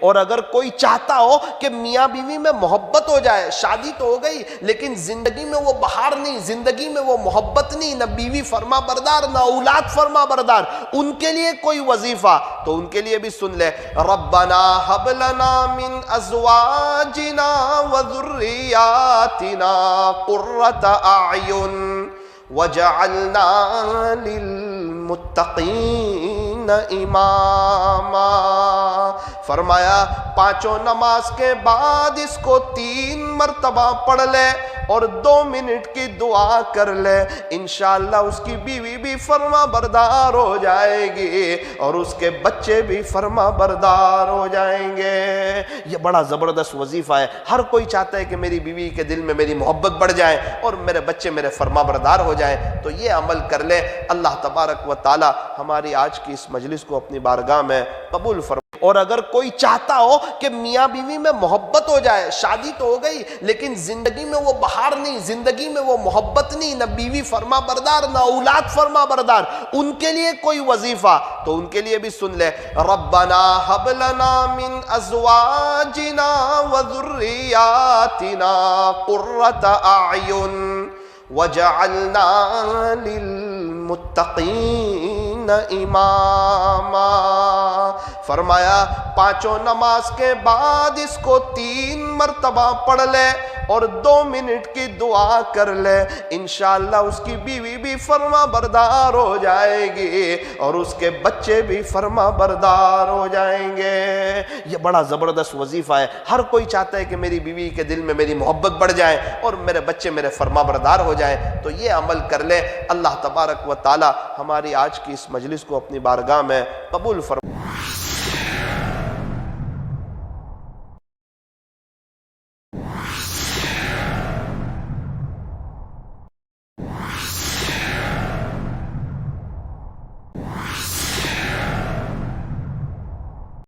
اور اگر کوئی چاہتا ہو کہ میاں بیوی میں محبت ہو جائے، شادی تو ہو گئی لیکن زندگی میں وہ بہار نہیں، زندگی میں وہ محبت نہیں، نہ بیوی فرما بردار نہ اولاد فرما بردار، ان کے لیے کوئی وظیفہ تو ان کے لیے بھی سن لے، ربنا ہب لنا من ازواجنا وذریاتنا قرۃ اعین وجعلنا للمتقین اماما۔ فرمایا پانچوں نماز کے بعد اس کو 3 مرتبہ پڑھ لے اور 2 منٹ کی دعا کر لے، انشاءاللہ اس کی بیوی بھی فرما بردار ہو جائے گی اور اس کے بچے بھی فرما بردار ہو جائیں گے۔ یہ بڑا زبردست وظیفہ ہے، ہر کوئی چاہتا ہے کہ میری بیوی کے دل میں میری محبت بڑھ جائے اور میرے بچے میرے فرما بردار ہو جائیں، تو یہ عمل کر لے۔ اللہ تبارک و تعالی ہماری آج کی اس مجلس کو اپنی بارگاہ میں قبول فرمائے۔ اور اگر کوئی چاہتا ہو کہ میاں بیوی میں محبت ہو جائے، شادی تو ہو گئی لیکن زندگی میں وہ بہار نہیں، زندگی میں وہ محبت نہیں، نہ بیوی فرما بردار نہ اولاد فرما بردار، ان کے لیے کوئی وظیفہ تو ان کے لیے بھی سن لے، ربنا ہب لنا من ازواجنا وذریاتنا قرۃ اعین وجعلنا للمتقین اماما۔ فرمایا پانچوں نماز کے بعد اس کو 3 مرتبہ پڑھ لے اور 2 منٹ کی دعا کر لے، انشاءاللہ اس کی بیوی بھی فرما بردار ہو جائے گی اور اس کے بچے بھی فرما بردار ہو جائیں گے۔ یہ بڑا زبردست وظیفہ ہے، ہر کوئی چاہتا ہے کہ میری بیوی کے دل میں میری محبت بڑھ جائے اور میرے بچے میرے فرما بردار ہو جائیں، تو یہ عمل کر لے۔ اللہ تبارک و تعالی ہماری آج کی اس مجلس کو اپنی بارگاہ میں قبول فرمائے۔